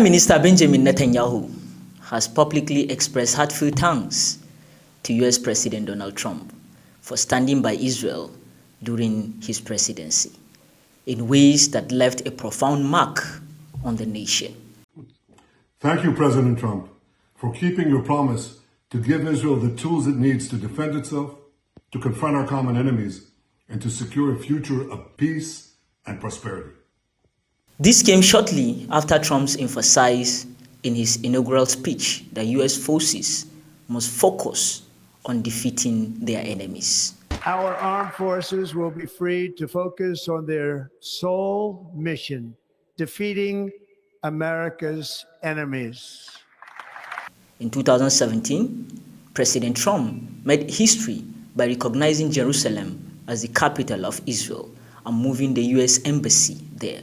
Prime Minister Benjamin Netanyahu has publicly expressed heartfelt thanks to US President Donald Trump for standing by Israel during his presidency in ways that left a profound mark on the nation. Thank you, President Trump, for keeping your promise to give Israel the tools it needs to defend itself, to confront our common enemies, and to secure a future of peace and prosperity. This came shortly after Trump's emphasized in his inaugural speech that US forces must focus on defeating their enemies. Our armed forces will be freed to focus on their sole mission, defeating America's enemies. In 2017, President Trump made history by recognizing Jerusalem as the capital of Israel and moving the US embassy there.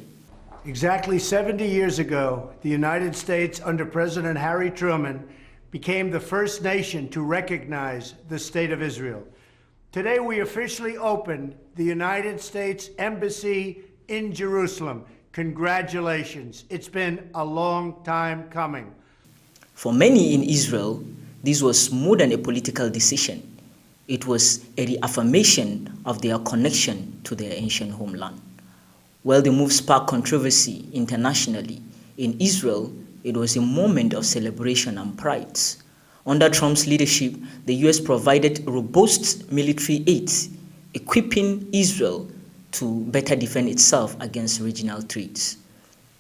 Exactly 70 years ago, the United States under President Harry Truman became the first nation to recognize the State of Israel. Today, we officially opened the United States Embassy in Jerusalem. Congratulations. It's been a long time coming. For many in Israel, this was more than a political decision. It was a reaffirmation of their connection to their ancient homeland. While the move sparked controversy internationally, in Israel, it was a moment of celebration and pride. Under Trump's leadership, the US provided robust military aid, equipping Israel to better defend itself against regional threats.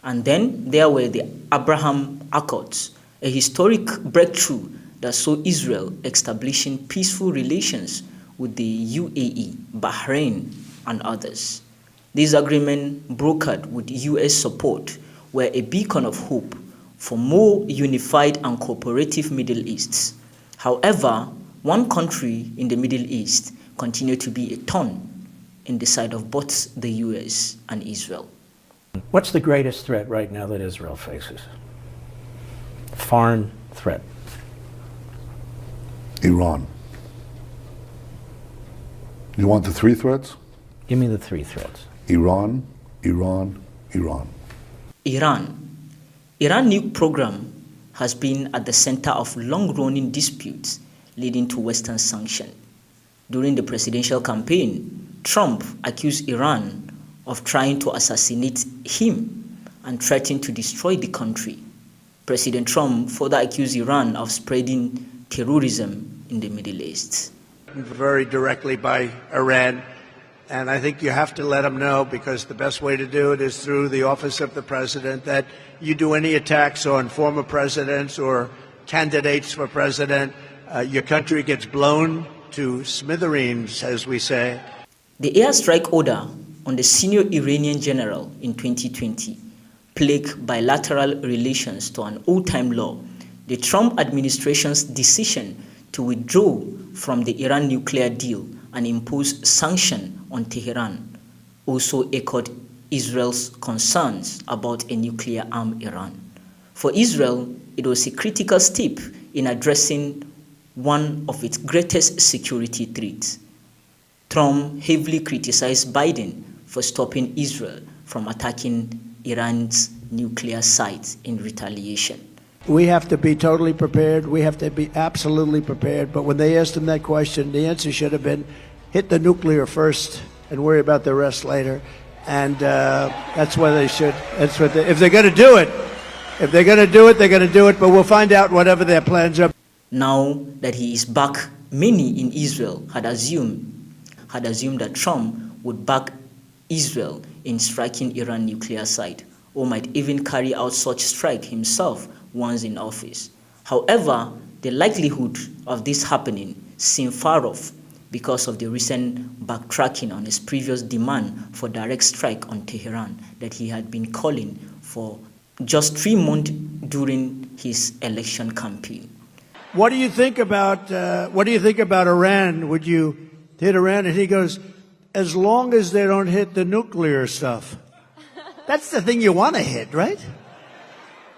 And then there were the Abraham Accords, a historic breakthrough that saw Israel establishing peaceful relations with the UAE, Bahrain, and others. This agreement, brokered with US support, were a beacon of hope for more unified and cooperative Middle East. However, one country in the Middle East continued to be a thorn in the side of both the US and Israel. What's the greatest threat right now that Israel faces? Foreign threat. Iran. You want the three threats? Give me the three threats. Iran, Iran, Iran. Iran nuke program has been at the center of long-running disputes leading to Western sanctions. During the presidential campaign, Trump accused Iran of trying to assassinate him and threatened to destroy the country. President Trump further accused Iran of spreading terrorism in the Middle East. Very directly by Iran. And I think you have to let them know, because the best way to do it is through the office of the president, that you do any attacks on former presidents or candidates for president, your country gets blown to smithereens, as we say. The airstrike order on the senior Iranian general in 2020 plagued bilateral relations to an all-time low. The Trump administration's decision to withdraw from the Iran nuclear deal and impose sanctions on Tehran also echoed Israel's concerns about a nuclear-armed Iran. For Israel, it was a critical step in addressing one of its greatest security threats. Trump heavily criticized Biden for stopping Israel from attacking Iran's nuclear sites in retaliation. We have to be totally prepared. We have to be absolutely prepared. But when they asked him that question, the answer should have been, hit the nuclear first and worry about the rest later. And that's what they should. That's what if they're going to do it. If they're going to do it, they're going to do it. But we'll find out whatever their plans are. Now that he is back, many in Israel had assumed that Trump would back Israel in striking Iran nuclear site, or might even carry out such strike himself once in office. However, the likelihood of this happening seemed far off because of the recent backtracking on his previous demand for direct strike on Tehran that he had been calling for just 3 months during his election campaign. What do you think about Iran? Would you hit Iran? And he goes, as long as they don't hit the nuclear stuff. That's the thing you want to hit, right?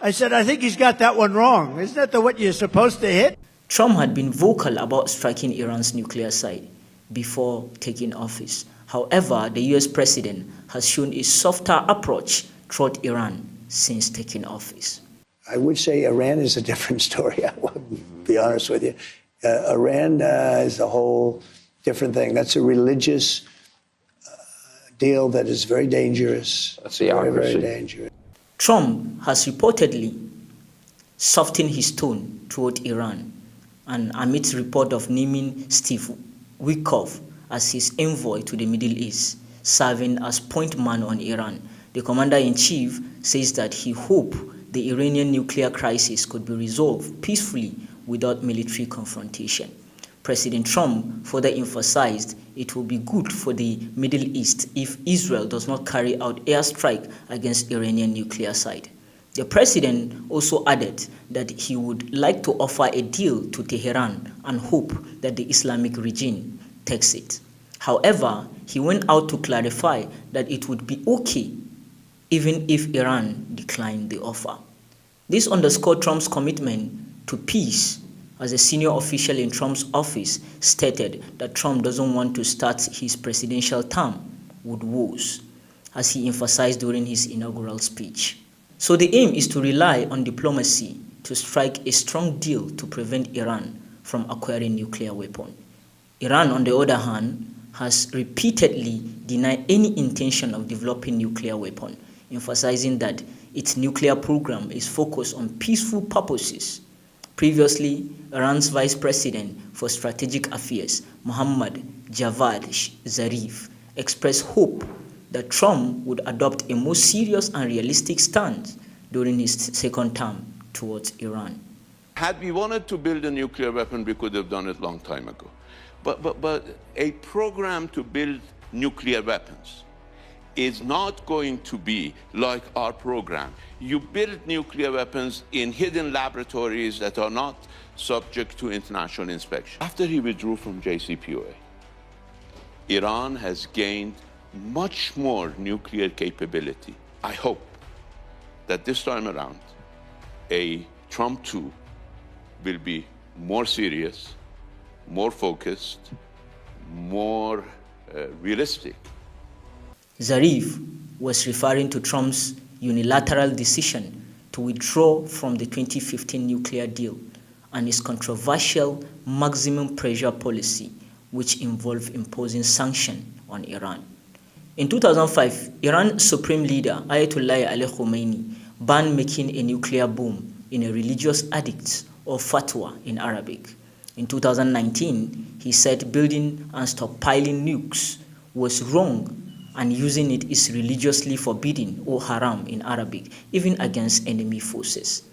I said, I think he's got that one wrong. Isn't that what you're supposed to hit? Trump had been vocal about striking Iran's nuclear site before taking office. However, the US president has shown a softer approach toward Iran since taking office. I would say Iran is a different story. I will be honest with you. Iran is a whole different thing. That's a religious deal that is very dangerous. That's very, very theocracy. dangerous. Trump has reportedly softened his tone toward Iran, and amidst report of naming Steve Witkoff as his envoy to the Middle East, serving as point man on Iran, the commander-in-chief says that he hopes the Iranian nuclear crisis could be resolved peacefully without military confrontation. President Trump further emphasized it will be good for the Middle East if Israel does not carry out airstrike against Iranian nuclear site. The president also added that he would like to offer a deal to Tehran and hope that the Islamic regime takes it. However, he went out to clarify that it would be okay even if Iran declined the offer. This underscored Trump's commitment to peace, as a senior official in Trump's office stated that Trump doesn't want to start his presidential term with wars, as he emphasized during his inaugural speech. So the aim is to rely on diplomacy to strike a strong deal to prevent Iran from acquiring nuclear weapons. Iran, on the other hand, has repeatedly denied any intention of developing nuclear weapons, emphasizing that its nuclear program is focused on peaceful purposes. Previously, Iran's Vice President for Strategic Affairs, Mohammad Javad Zarif, expressed hope that Trump would adopt a more serious and realistic stance during his second term towards Iran. Had we wanted to build a nuclear weapon, we could have done it a long time ago. But a program to build nuclear weapons is not going to be like our program. You build nuclear weapons in hidden laboratories that are not subject to international inspection. After he withdrew from JCPOA, Iran has gained much more nuclear capability. I hope that this time around, a Trump 2 will be more serious, more focused, more realistic. Zarif was referring to Trump's unilateral decision to withdraw from the 2015 nuclear deal and his controversial maximum pressure policy, which involved imposing sanctions on Iran. In 2005, Iran's supreme leader, Ayatollah Ali Khamenei, banned making a nuclear bomb in a religious edict or fatwa in Arabic. In 2019, he said building and stockpiling nukes was wrong and using it is religiously forbidden or haram in Arabic, even against enemy forces.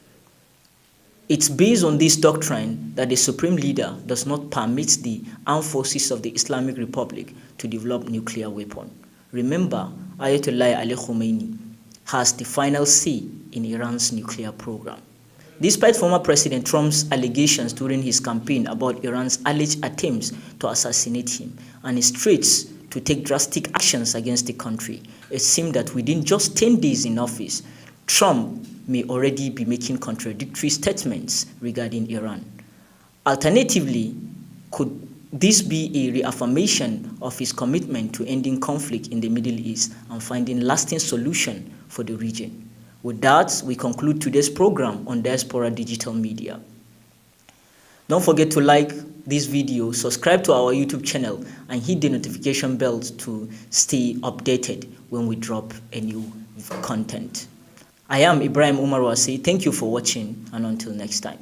It's based on this doctrine that the supreme leader does not permit the armed forces of the Islamic Republic to develop nuclear weapons. Remember, Ayatollah Ali Khamenei has the final say in Iran's nuclear program. Despite former President Trump's allegations during his campaign about Iran's alleged attempts to assassinate him and his threats to take drastic actions against the country, it seemed that within just 10 days in office, Trump may already be making contradictory statements regarding Iran. Alternatively, could this be a reaffirmation of his commitment to ending conflict in the Middle East and finding lasting solution for the region? With that, we conclude today's program on Diaspora Digital Media. Don't forget to like this video, subscribe to our YouTube channel, and hit the notification bell to stay updated when we drop a new content. I am Ibrahim Umar Wasi. Thank you for watching, and until next time.